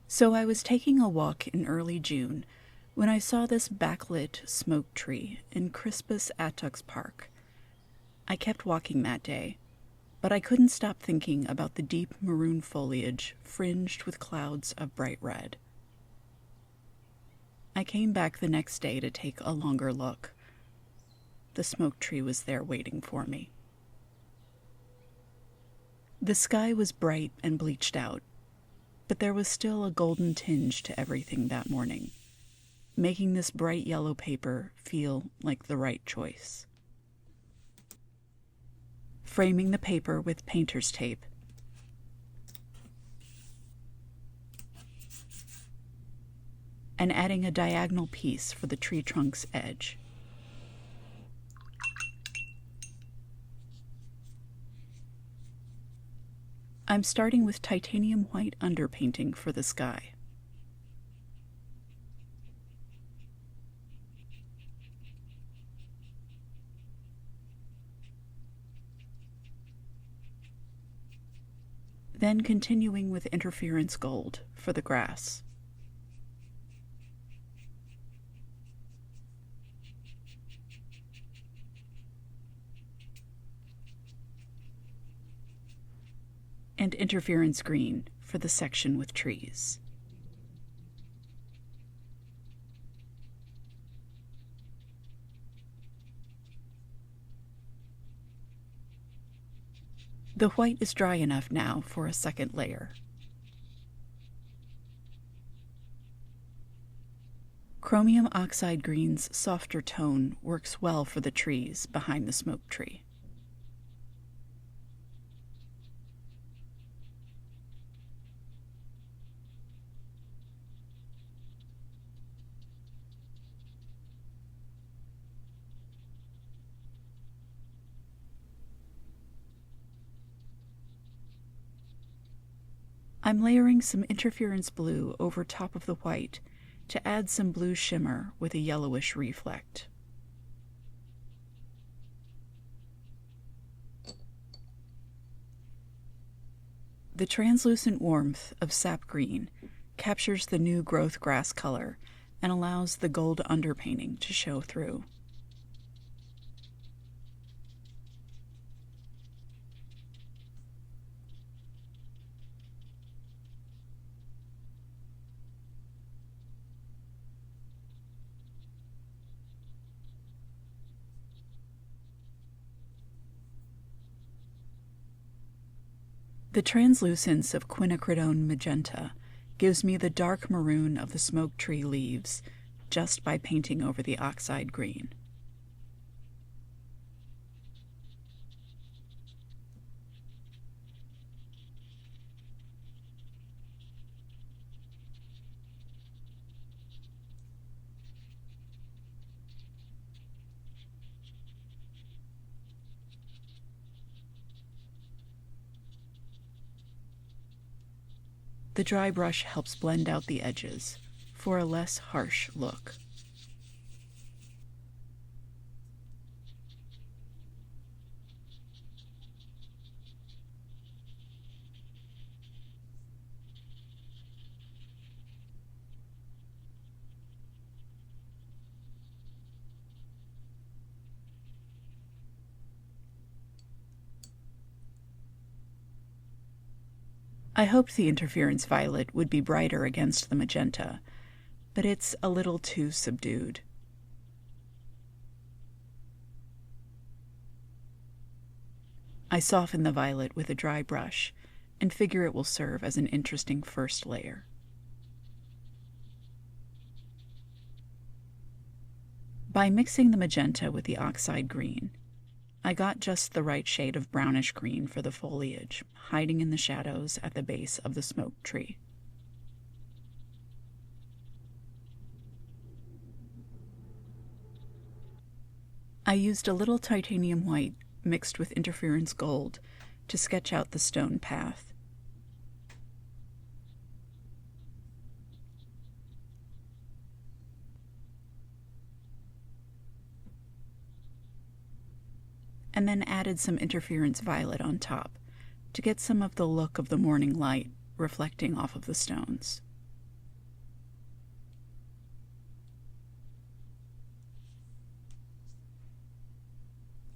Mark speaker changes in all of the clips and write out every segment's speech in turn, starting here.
Speaker 1: So I was taking a walk in early June when I saw this backlit smoke tree in Crispus Attucks Park. I kept walking that day, but I couldn't stop thinking about the deep maroon foliage fringed with clouds of bright red. I came back the next day to take a longer look. The smoke tree was there waiting for me. The sky was bright and bleached out, but there was still a golden tinge to everything that morning, making this bright yellow paper feel like the right choice. Framing the paper with painter's tape, and adding a diagonal piece for the tree trunk's edge. I'm starting with titanium white underpainting for the sky. Then continuing with interference gold for the grass. And interference green for the section with trees. The white is dry enough now for a second layer. Chromium oxide green's softer tone works well for the trees behind the smoke tree. I'm layering some interference blue over top of the white to add some blue shimmer with a yellowish reflect. The translucent warmth of sap green captures the new growth grass color and allows the gold underpainting to show through. The translucence of Quinacridone Magenta gives me the dark maroon of the smoke tree leaves just by painting over the oxide green. The dry brush helps blend out the edges for a less harsh look. I hoped the interference violet would be brighter against the magenta, but it's a little too subdued. I soften the violet with a dry brush and figure it will serve as an interesting first layer. By mixing the magenta with the oxide green, I got just the right shade of brownish green for the foliage, hiding in the shadows at the base of the smoke tree. I used a little titanium white mixed with interference gold to sketch out the stone path. And then added some interference violet on top to get some of the look of the morning light reflecting off of the stones.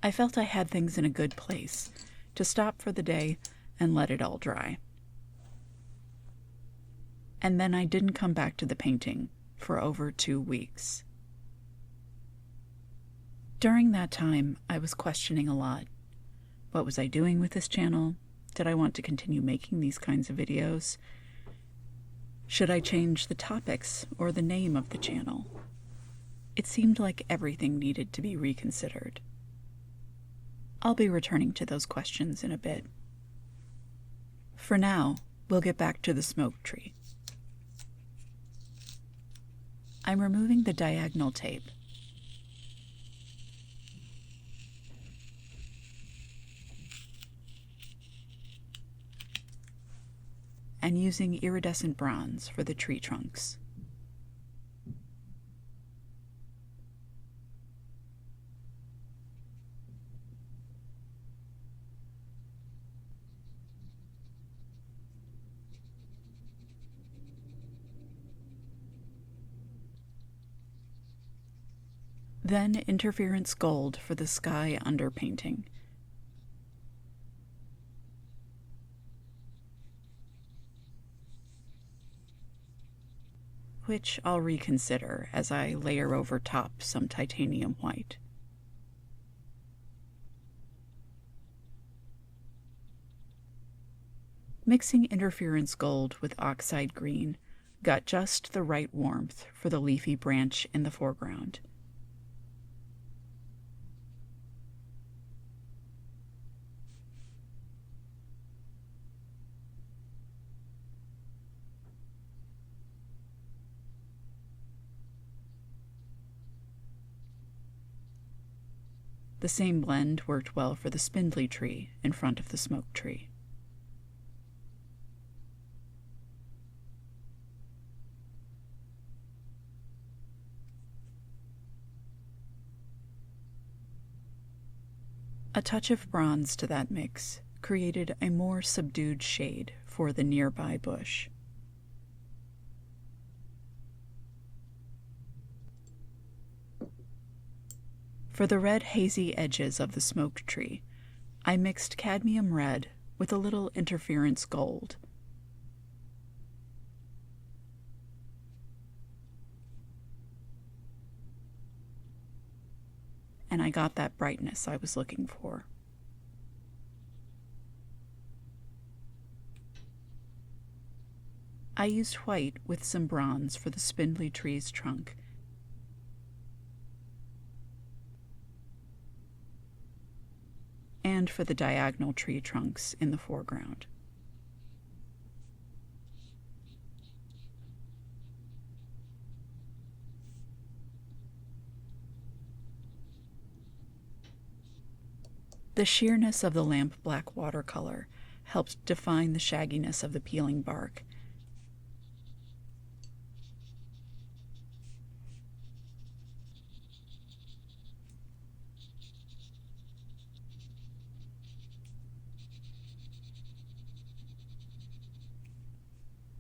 Speaker 1: I felt I had things in a good place to stop for the day and let it all dry. And then I didn't come back to the painting for over 2 weeks. During that time, I was questioning a lot. What was I doing with this channel? Did I want to continue making these kinds of videos? Should I change the topics or the name of the channel? It seemed like everything needed to be reconsidered. I'll be returning to those questions in a bit. For now, we'll get back to the smoke tree. I'm removing the diagonal tape. And using iridescent bronze for the tree trunks. Then interference gold for the sky underpainting. Which I'll reconsider as I layer over top some titanium white. Mixing interference gold with oxide green got just the right warmth for the leafy branch in the foreground. The same blend worked well for the spindly tree in front of the smoke tree. A touch of bronze to that mix created a more subdued shade for the nearby bush. For the red hazy edges of the smoked tree, I mixed cadmium red with a little interference gold. And I got that brightness I was looking for. I used white with some bronze for the spindly tree's trunk, and for the diagonal tree trunks in the foreground. The sheerness of the lamp black watercolor helped define the shagginess of the peeling bark.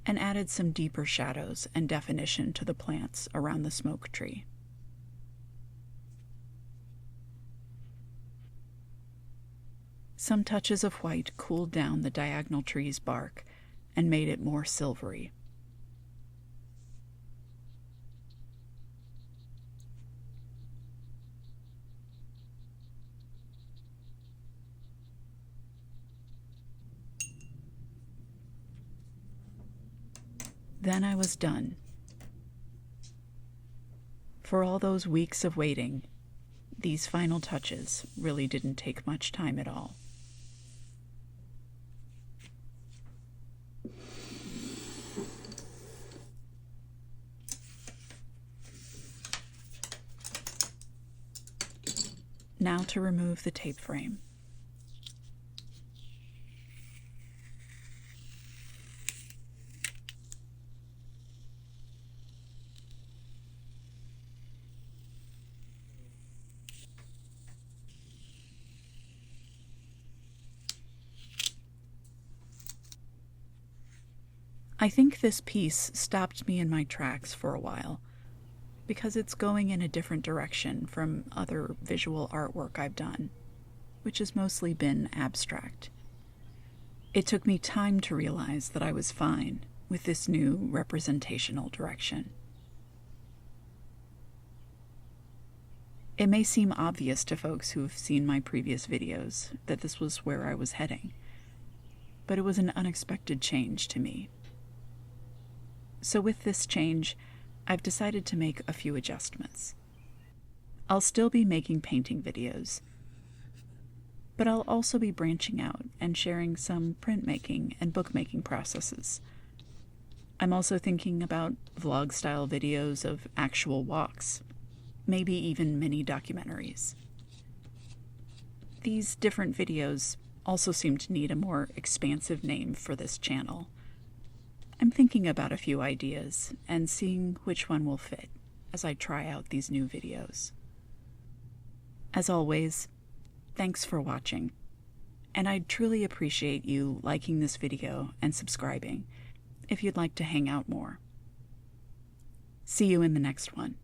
Speaker 1: And added some deeper shadows and definition to the plants around the smoke tree. Some touches of white cooled down the diagonal tree's bark and made it more silvery. Then I was done. For all those weeks of waiting, these final touches really didn't take much time at all. Now to remove the tape frame. I think this piece stopped me in my tracks for a while, because it's going in a different direction from other visual artwork I've done. which has mostly been abstract. It took me time to realize that I was fine with this new representational direction. It may seem obvious to folks who have seen my previous videos that this was where I was heading, but it was an unexpected change to me. So with this change, I've decided to make a few adjustments. I'll still be making painting videos, but I'll also be branching out and sharing some printmaking and bookmaking processes. I'm also thinking about vlog-style videos of actual walks, maybe even mini documentaries. These different videos also seem to need a more expansive name for this channel. I'm thinking about a few ideas and seeing which one will fit as I try out these new videos. As always, thanks for watching, and I'd truly appreciate you liking this video and subscribing if you'd like to hang out more. See you in the next one.